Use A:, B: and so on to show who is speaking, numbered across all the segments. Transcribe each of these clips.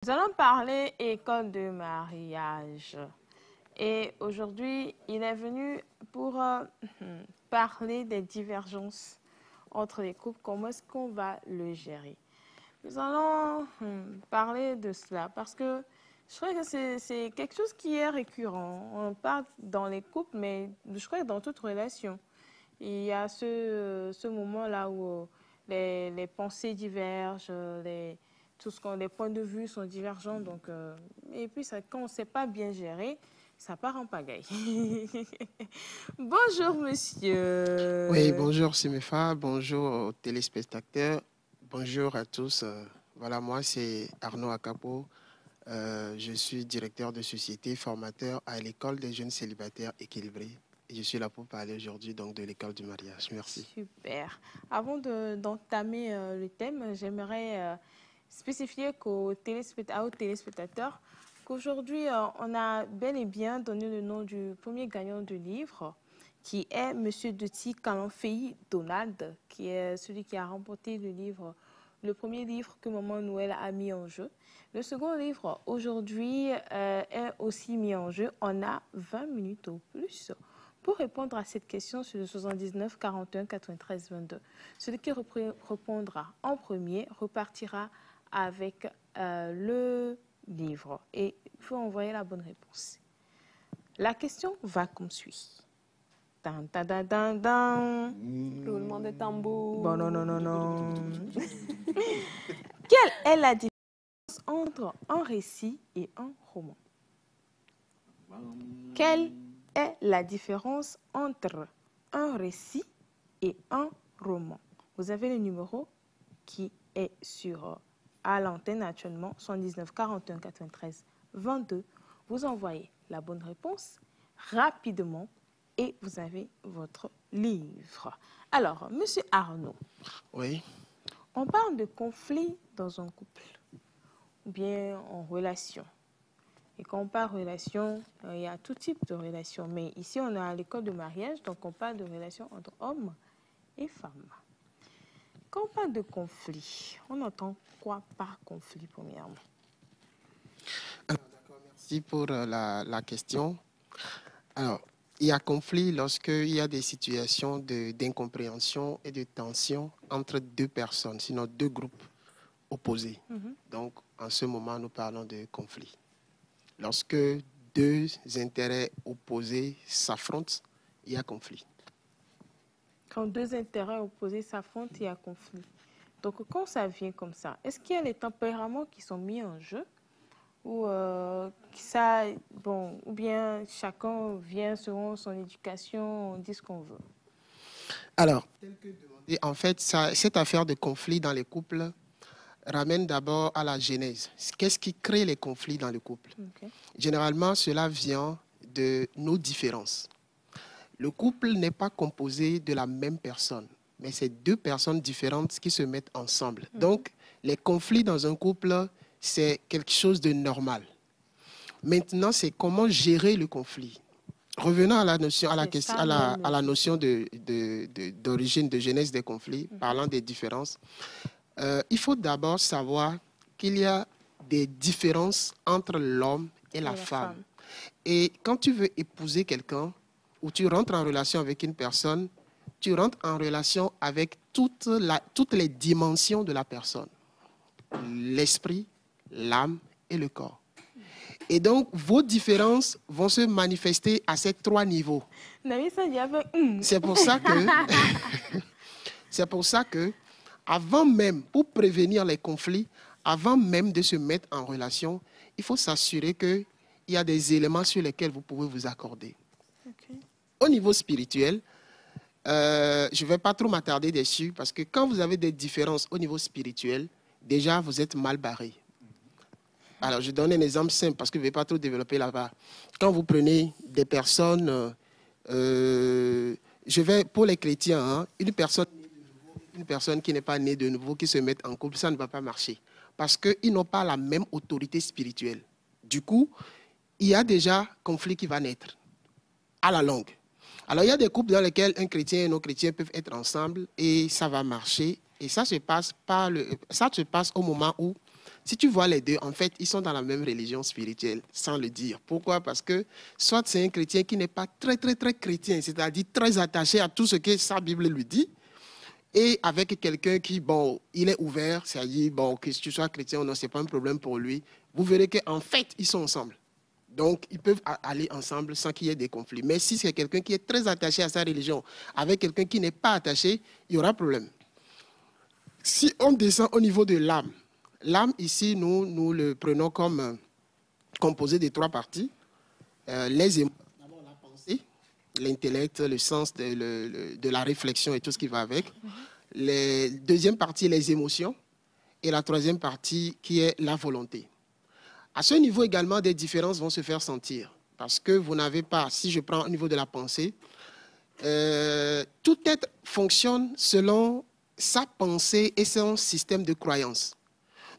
A: Nous allons parler école de mariage. Et aujourd'hui, il est venu pour parler des divergences entre les couples, comment est-ce qu'on va le gérer. Nous allons parler de cela parce que je crois que c'est quelque chose qui est récurrent. On parle dans les couples, mais je crois que dans toute relation, il y a ce moment-là où les pensées divergent, les points de vue sont divergents. Donc, et puis, ça, quand on ne sait pas bien gérer, ça part en pagaille. Bonjour,
B: Oui,
A: monsieur.
B: bonjour Simefa, bonjour aux téléspectateurs, bonjour à tous. Voilà, moi c'est Arnaud Akapo, je suis directeur de société, formateur à l'école des jeunes célibataires équilibrés. Et je suis là pour parler aujourd'hui donc de l'école du mariage. Merci.
A: Super. Avant d'entamer le thème, j'aimerais spécifier aux téléspectateurs qu'aujourd'hui, on a bel et bien donné le nom du premier gagnant du livre, qui est Monsieur Deti Kalanfei Donald, qui est celui qui a remporté le livre, le premier livre que Maman Noël a mis en jeu. Le second livre, aujourd'hui, est aussi mis en jeu. On a 20 minutes au plus pour répondre à cette question sur le 79 41 93 22. Celui qui répondra en premier repartira avec le livre. Et il faut envoyer la bonne réponse. La question va comme suit. Dan, dan, dan, dan, dan.
C: Roulement de tambour.
A: Bon, non, non, non, non. Quelle est la différence entre un récit et un roman? Quelle est la différence entre un récit et un roman? Vous avez le numéro qui est à l'antenne actuellement, 79 41 93 22. Vous envoyez la bonne réponse rapidement et vous avez votre livre. Alors, monsieur Arnaud,
B: Oui,
A: on parle de conflit dans un couple ou bien en relation. Et quand on parle relation, il y a tout type de relation. Mais ici, on est à l'école de mariage, donc on parle de relation entre hommes et femmes. Quand on parle de conflit, on entend quoi par conflit, premièrement?
B: merci pour la question. Alors, il y a conflit lorsqu'il y a des situations d'incompréhension et de tension entre deux personnes, sinon deux groupes opposés. Donc, en ce moment, nous parlons de conflit. Lorsque deux intérêts opposés s'affrontent, il y a conflit.
A: Quand deux intérêts opposés s'affrontent, il y a conflit. Donc, quand ça vient comme ça, est-ce qu'il y a les tempéraments qui sont mis en jeu ou, ou bien chacun vient selon son éducation, on dit ce qu'on veut?
B: Alors, en fait, cette affaire de conflit dans les couples ramène d'abord à la genèse. Qu'est-ce qui crée les conflits dans le couple? Généralement, cela vient de nos différences. Le couple n'est pas composé de la même personne, mais c'est deux personnes différentes qui se mettent ensemble. Donc, les conflits dans un couple, c'est quelque chose de normal. Maintenant, c'est comment gérer le conflit. Revenons à la notion, à la notion d'origine, de genèse des conflits, parlant des différences. Il faut d'abord savoir qu'il y a des différences entre l'homme et la femme. Et quand tu veux épouser quelqu'un, ou tu rentres en relation avec une personne, tu rentres en relation avec toutes les dimensions de la personne. L'esprit, l'âme et le corps. Et donc, vos différences vont se manifester à ces trois niveaux. C'est pour ça que, avant même, pour prévenir les conflits, avant même de se mettre en relation, il faut s'assurer qu'il y a des éléments sur lesquels vous pouvez vous accorder. Au niveau spirituel, je ne vais pas trop m'attarder dessus parce que quand vous avez des différences au niveau spirituel, déjà, vous êtes mal barré. Alors, je donne un exemple simple parce que je ne vais pas trop développer là-bas. Quand vous prenez des personnes, pour les chrétiens, hein, une personne qui n'est pas née de nouveau, qui se met en couple, ça ne va pas marcher. Parce qu'ils n'ont pas la même autorité spirituelle. Du coup, il y a déjà conflit qui va naître à la longue. Alors, il y a des couples dans lesquels un chrétien et un non-chrétien peuvent être ensemble et ça va marcher. Et ça se passe au moment où Si tu vois les deux, en fait, ils sont dans la même religion spirituelle, sans le dire. Pourquoi? Parce que soit c'est un chrétien qui n'est pas très chrétien, c'est-à-dire très attaché à tout ce que sa Bible lui dit, et avec quelqu'un qui, bon, il est ouvert, c'est-à-dire, bon, que tu sois chrétien ou non, ce n'est pas un problème pour lui. Vous verrez qu'en fait, ils sont ensemble. Donc, ils peuvent aller ensemble sans qu'il y ait des conflits. Mais si c'est quelqu'un qui est très attaché à sa religion, avec quelqu'un qui n'est pas attaché, il y aura problème. Si on descend au niveau de l'âme, l'âme, ici, nous le prenons comme composé de 3 parties. Les émotions, d'abord la pensée, l'intellect, le sens de la réflexion et tout ce qui va avec. La deuxième partie, les émotions. Et la troisième partie, qui est la volonté. À ce niveau également, des différences vont se faire sentir. Parce que vous n'avez pas, si je prends au niveau de la pensée, tout être fonctionne selon sa pensée et son système de croyance.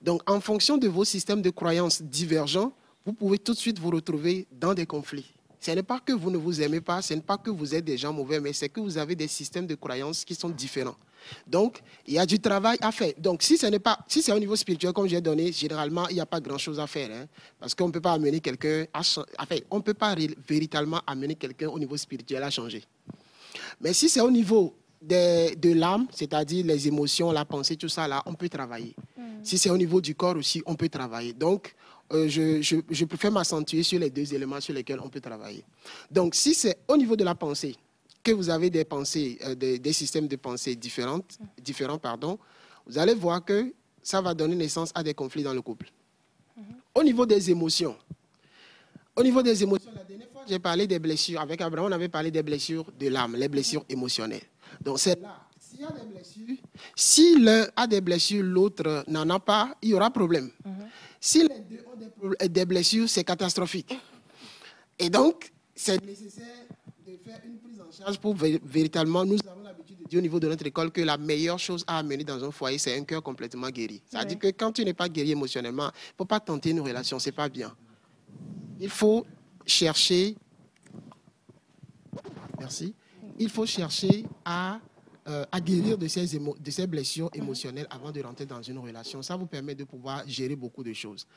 B: Donc, en fonction de vos systèmes de croyances divergents, vous pouvez tout de suite vous retrouver dans des conflits. Ce n'est pas que vous ne vous aimez pas, ce n'est pas que vous êtes des gens mauvais, mais c'est que vous avez des systèmes de croyances qui sont différents. Donc, il y a du travail à faire. Donc, si c'est au niveau spirituel, comme j'ai donné, généralement, il n'y a pas grand-chose à faire. Hein, parce qu'on ne peut pas amener quelqu'un on ne peut pas véritablement amener quelqu'un au niveau spirituel à changer. Mais si c'est au niveau de l'âme, c'est-à-dire les émotions, la pensée, tout ça, là, on peut travailler. Si c'est au niveau du corps aussi, on peut travailler. Donc, je préfère m'accentuer sur les 2 éléments sur lesquels on peut travailler. Donc, si c'est au niveau de la pensée, que vous avez des pensées, des systèmes de pensée différents, vous allez voir que ça va donner naissance à des conflits dans le couple. Au niveau des émotions, la dernière fois, j'ai parlé des blessures. Avec Abraham, on avait parlé des blessures de l'âme, les blessures émotionnelles. Donc, c'est là. S'il y a des blessures, si l'un a des blessures, l'autre n'en a pas, il y aura problème. Si les deux ont des blessures, c'est catastrophique. Et donc, c'est nécessaire de faire une prise en charge pour véritablement, nous avons l'habitude de dire au niveau de notre école que la meilleure chose à amener dans un foyer, c'est un cœur complètement guéri. C'est-à-dire que quand tu n'es pas guéri émotionnellement, il ne faut pas tenter une relation, ce n'est pas bien. Il faut chercher, à guérir de ces blessures émotionnelles avant de rentrer dans une relation. Ça vous permet de pouvoir gérer beaucoup de choses.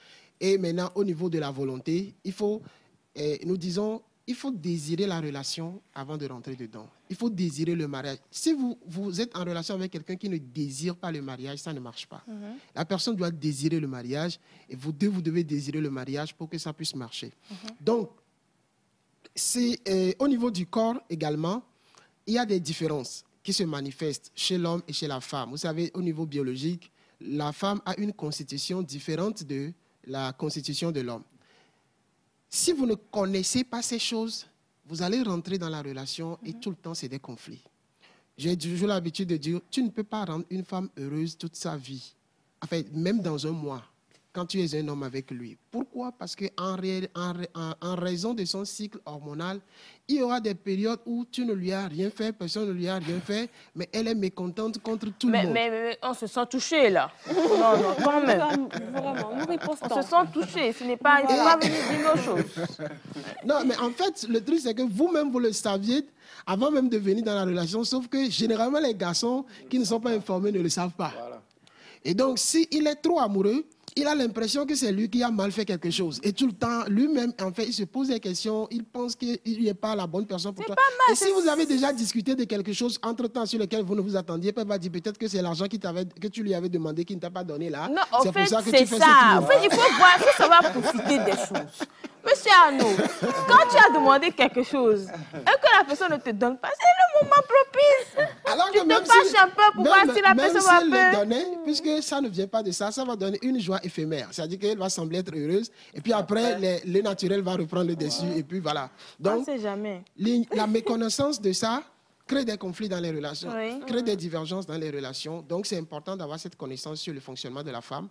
B: Et maintenant, au niveau de la volonté, il faut désirer la relation avant de rentrer dedans. Il faut désirer le mariage. Si vous êtes en relation avec quelqu'un qui ne désire pas le mariage, ça ne marche pas. La personne doit désirer le mariage et vous devez désirer le mariage pour que ça puisse marcher. Donc, au niveau du corps également, il y a des différences qui se manifestent chez l'homme et chez la femme. Vous savez, au niveau biologique, la femme a une constitution différente de la constitution de l'homme. Si vous ne connaissez pas ces choses, vous allez rentrer dans la relation et tout le temps, c'est des conflits. J'ai toujours l'habitude de dire, tu ne peux pas rendre une femme heureuse toute sa vie. En fait, même dans un mois, quand tu es un homme avec lui. Pourquoi? Parce qu'en raison de son cycle hormonal, il y aura des périodes où tu ne lui as rien fait, personne ne lui a rien fait, mais elle est mécontente contre tout le monde.
A: Mais on se sent touché, là. Non, quand même.
C: Vraiment, nous ripostons.
A: On se sent touché, ce n'est pas venu d'une autre chose.
B: Non, mais en fait, le truc, c'est que vous-même, vous le saviez avant même de venir dans la relation, sauf que généralement, les garçons qui ne sont pas informés ne le savent pas. Voilà. Et donc, s'il est trop amoureux, il a l'impression que c'est lui qui a mal fait quelque chose. Et tout le temps, lui-même, en fait, il se pose des questions. Il pense qu'il n'est pas la bonne personne pour toi. Et si vous avez déjà discuté de quelque chose entre-temps sur lequel vous ne vous attendiez pas, va dire peut-être que c'est l'argent que tu lui avais demandé qu'il ne t'a pas donné là.
A: Non, en fait,
B: pour ça que
A: c'est
B: tu fais
A: ça.
B: ce
A: En fait, il faut savoir profiter des choses. Monsieur Arnaud, quand tu as demandé quelque chose et que la personne ne te donne pas, c'est le moment propice.
B: Alors
A: tu te fâches un peu pour voir si la personne va
B: le donner, puisque ça ne vient pas de ça, ça va donner une joie éphémère. C'est-à-dire qu'elle va sembler être heureuse et puis après, le naturel va reprendre le dessus et puis voilà. Donc,
A: on ne sait jamais.
B: La méconnaissance de ça crée des conflits dans les relations, crée des divergences dans les relations. Donc, c'est important d'avoir cette connaissance sur le fonctionnement de la femme.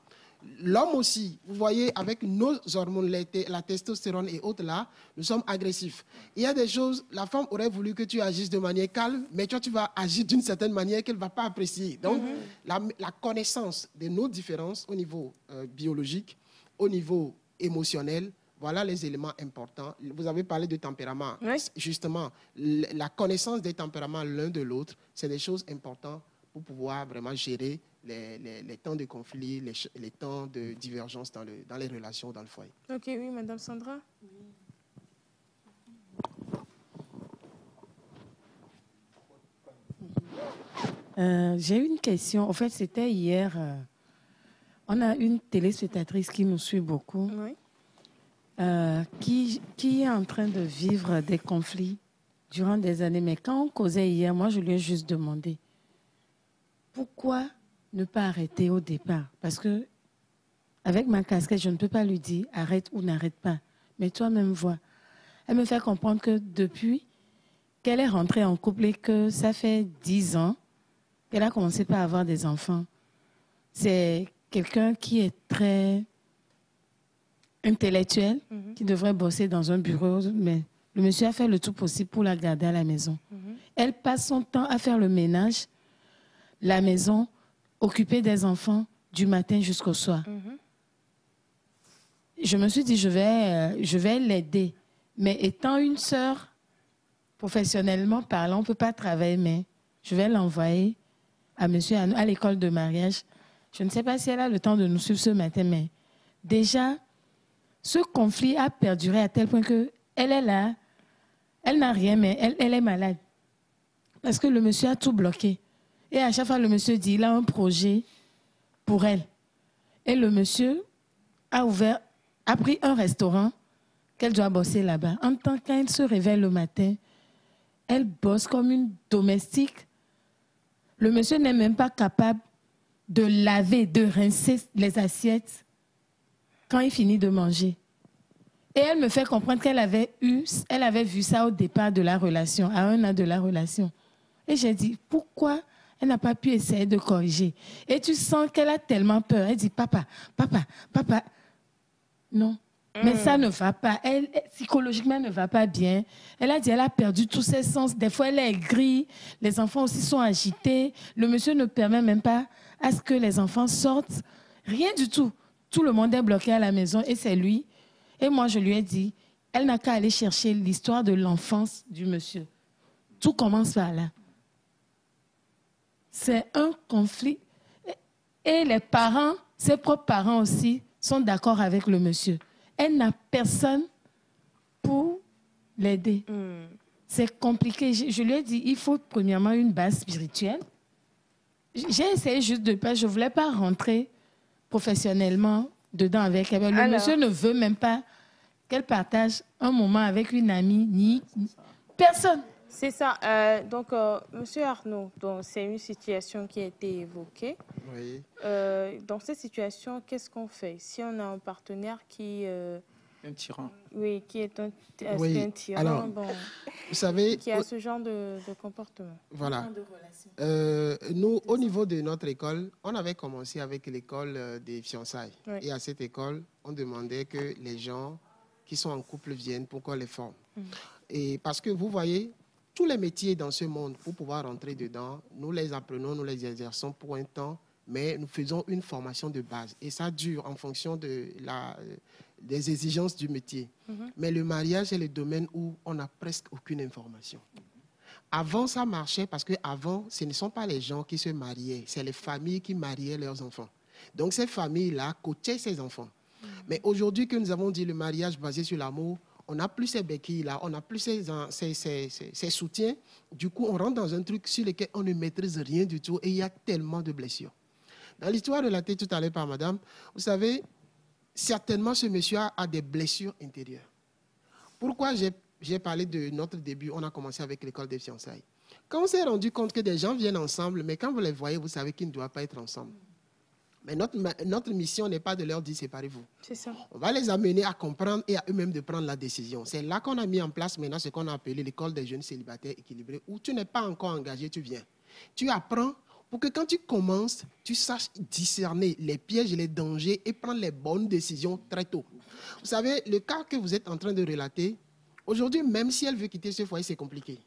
B: L'homme aussi, vous voyez, avec nos hormones, la testostérone et autres là, nous sommes agressifs. Il y a des choses, la femme aurait voulu que tu agisses de manière calme, mais toi, tu vas agir d'une certaine manière qu'elle ne va pas apprécier. Donc, la connaissance de nos différences au niveau biologique, au niveau émotionnel, voilà les éléments importants. Vous avez parlé de tempérament. Oui. Justement, la connaissance des tempéraments l'un de l'autre, c'est des choses importantes pour pouvoir vraiment gérer les temps de conflit, les temps de divergence dans les relations dans le foyer.
A: Ok, oui, Madame Sandra.
D: J'ai une question. En fait, c'était hier. On a une téléspectatrice qui nous suit beaucoup,
A: Oui.
D: qui est en train de vivre des conflits durant des années. Mais quand on causait hier, moi, je lui ai juste demandé pourquoi ne pas arrêter au départ. Parce que avec ma casquette, je ne peux pas lui dire arrête ou n'arrête pas. Mais toi-même vois. Elle me fait comprendre que depuis qu'elle est rentrée en couple et que ça fait 10 ans qu'elle a commencé par avoir des enfants, c'est quelqu'un qui est très intellectuel, qui devrait bosser dans un bureau, mais le monsieur a fait le tout possible pour la garder à la maison. Elle passe son temps à faire le ménage, la maison, occuper des enfants du matin jusqu'au soir. Je me suis dit, je vais l'aider. Mais étant une sœur, professionnellement parlant, on ne peut pas travailler, mais je vais l'envoyer à monsieur à l'école de mariage. Je ne sais pas si elle a le temps de nous suivre ce matin, mais déjà, ce conflit a perduré à tel point qu'elle est là, elle n'a rien, mais elle est malade. Parce que le monsieur a tout bloqué. Et à chaque fois, le monsieur dit, il a un projet pour elle. Et le monsieur a pris un restaurant qu'elle doit bosser là-bas. En tant qu'elle se réveille le matin, elle bosse comme une domestique. Le monsieur n'est même pas capable de laver, de rincer les assiettes quand il finit de manger. Et elle me fait comprendre qu'elle avait vu ça au départ de la relation, à 1 an de la relation. Et j'ai dit, pourquoi elle n'a pas pu essayer de corriger? Et tu sens qu'elle a tellement peur. Elle dit, papa. Non. Mais ça ne va pas. Elle, psychologiquement, elle ne va pas bien. Elle a dit qu'elle a perdu tous ses sens. Des fois, elle est aigrie. Les enfants aussi sont agités. Le monsieur ne permet même pas à ce que les enfants sortent. Rien du tout. Tout le monde est bloqué à la maison et c'est lui. Et moi, je lui ai dit, elle n'a qu'à aller chercher l'histoire de l'enfance du monsieur. Tout commence par là. C'est un conflit. Et les parents, ses propres parents aussi, sont d'accord avec le monsieur. Elle n'a personne pour l'aider. C'est compliqué. Je lui ai dit, il faut premièrement une base spirituelle. J'ai essayé juste de pas, je ne voulais pas rentrer professionnellement dedans avec elle. Le monsieur ne veut même pas qu'elle partage un moment avec une amie, ni personne.
A: C'est ça. Donc, Monsieur Arnaud, c'est une situation qui a été évoquée.
B: Oui.
A: Dans cette situation, qu'est-ce qu'on fait? Si on a un partenaire qui...
E: un tyran.
A: Oui, qui est un tyran,
B: alors,
A: bon,
B: vous savez,
A: qui a ce genre de comportement.
B: Voilà. Nous, au niveau de notre école, on avait commencé avec l'école des fiançailles. Oui. Et à cette école, on demandait que les gens qui sont en couple viennent pour qu'on les forme. Et parce que vous voyez, tous les métiers dans ce monde, pour pouvoir rentrer dedans, nous les apprenons, nous les exerçons pour un temps, mais nous faisons une formation de base. Et ça dure en fonction des exigences du métier. Mais le mariage est le domaine où on n'a presque aucune information. Avant, ça marchait parce qu'avant, ce ne sont pas les gens qui se mariaient, c'est les familles qui mariaient leurs enfants. Donc, ces familles-là coachaient ces enfants. Mais aujourd'hui que nous avons dit le mariage basé sur l'amour, on n'a plus ces béquilles-là, on n'a plus ces soutiens. Du coup, on rentre dans un truc sur lequel on ne maîtrise rien du tout et il y a tellement de blessures. Dans l'histoire relatée tout à l'heure par madame, vous savez, certainement ce monsieur a des blessures intérieures. Pourquoi j'ai parlé de notre début, on a commencé avec l'école des fiançailles. Quand on s'est rendu compte que des gens viennent ensemble, mais quand vous les voyez, vous savez qu'ils ne doivent pas être ensemble. Mais notre mission n'est pas de leur dire séparez-vous.
A: C'est ça.
B: On va les amener à comprendre et à eux-mêmes de prendre la décision. C'est là qu'on a mis en place maintenant ce qu'on a appelé l'école des jeunes célibataires équilibrés, où tu n'es pas encore engagé, tu viens. Tu apprends pour que quand tu commences, tu saches discerner les pièges et les dangers et prendre les bonnes décisions très tôt. Vous savez, le cas que vous êtes en train de relater, aujourd'hui, même si elle veut quitter ce foyer, c'est compliqué.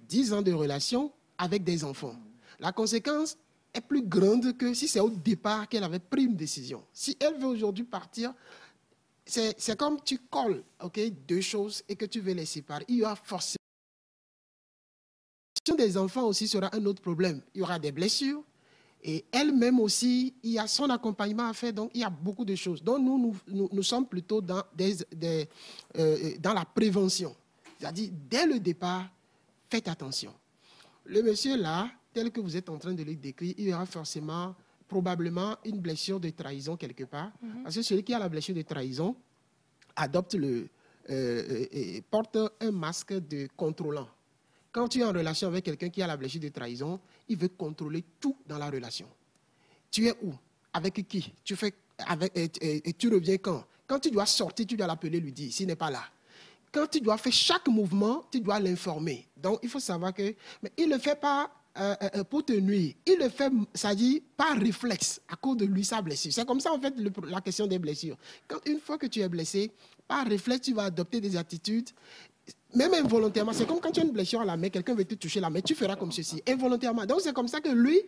B: 10 ans de relation avec des enfants. La conséquence est plus grande que si c'est au départ qu'elle avait pris une décision. Si elle veut aujourd'hui partir, c'est comme tu colles deux choses et que tu veux les séparer. Il y aura forcément... La question des enfants aussi sera un autre problème. Il y aura des blessures, Et elle-même aussi, il y a son accompagnement à faire, donc il y a beaucoup de choses. Donc nous sommes plutôt dans la prévention. C'est-à-dire, dès le départ, faites attention. Le monsieur là, tel que vous êtes en train de le décrire, il y aura forcément, probablement, une blessure de trahison quelque part. Parce que celui qui a la blessure de trahison porte un masque de contrôlant. Quand tu es en relation avec quelqu'un qui a la blessure de trahison, il veut contrôler tout dans la relation. Tu es où? Avec qui? Tu reviens quand? Quand tu dois sortir, tu dois l'appeler, lui dire, s'il n'est pas là. Quand tu dois faire chaque mouvement, tu dois l'informer. Donc, il faut savoir que... Mais il ne le fait pas pour te nuire. Il le fait, ça dit, par réflexe, à cause de lui, sa blessure. C'est comme ça, en fait, la question des blessures. Une fois que tu es blessé, par réflexe, tu vas adopter des attitudes, même involontairement. C'est comme quand tu as une blessure à la main, quelqu'un veut te toucher la main, tu feras comme ceci, involontairement. Donc, c'est comme ça que lui,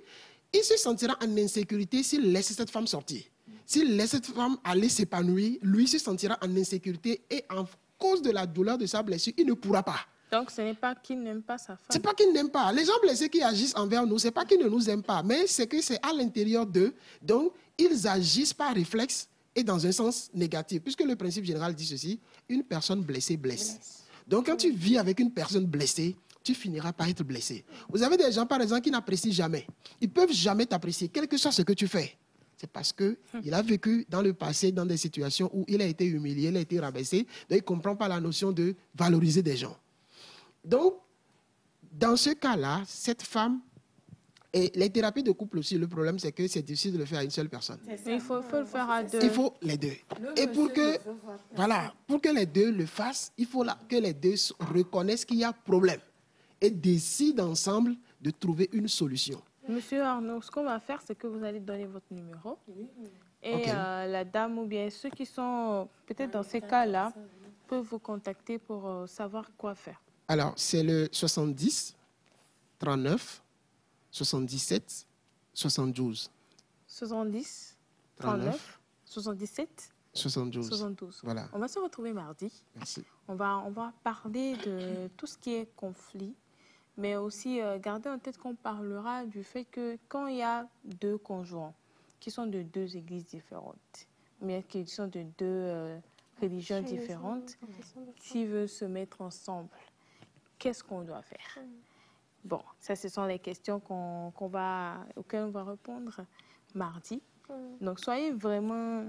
B: il se sentira en insécurité s'il laisse cette femme sortir. S'il laisse cette femme aller s'épanouir, lui se sentira en insécurité et en cause de la douleur de sa blessure, il ne pourra pas.
A: Donc, ce n'est pas qu'il n'aime pas sa femme.
B: Ce n'est pas qu'il n'aime pas. Les gens blessés qui agissent envers nous, ce n'est pas qu'ils ne nous aiment pas, mais c'est que c'est à l'intérieur d'eux. Donc, ils agissent par réflexe et dans un sens négatif. Puisque le principe général dit ceci, une personne blessée blesse. Donc, quand tu vis avec une personne blessée, tu finiras par être blessé. Vous avez des gens, par exemple, qui n'apprécient jamais. Ils ne peuvent jamais t'apprécier, quel que soit ce que tu fais. C'est parce qu'il a vécu dans le passé, dans des situations où il a été humilié, il a été rabaissé. Donc, il ne comprend pas la notion de valoriser des gens. Donc, dans ce cas-là, cette femme, et les thérapies de couple aussi, le problème, c'est que c'est difficile de le faire à une seule personne.
A: Il faut le faire à deux.
B: Il faut les deux. Et pour que les deux le fassent, il faut que les deux reconnaissent qu'il y a problème et décident ensemble de trouver une solution.
A: Monsieur Arnaud, ce qu'on va faire, c'est que vous allez donner votre numéro. Et la dame ou bien ceux qui sont peut-être dans ces cas-là peuvent vous contacter pour savoir quoi faire.
B: Alors, c'est le 70 39 77 72.
A: 70 39 77 72.
B: Voilà.
A: On va se retrouver mardi.
B: Merci.
A: On va parler de tout ce qui est conflit, mais aussi garder en tête qu'on parlera du fait que quand il y a deux conjoints qui sont de deux églises différentes, mais qui sont de deux religions différentes, s'ils veulent se mettre ensemble, qu'est-ce qu'on doit faire? Bon, ça, ce sont les questions auxquelles on va répondre mardi. Donc, soyez vraiment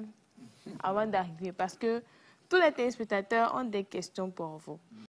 A: avant d'arriver parce que tous les téléspectateurs ont des questions pour vous.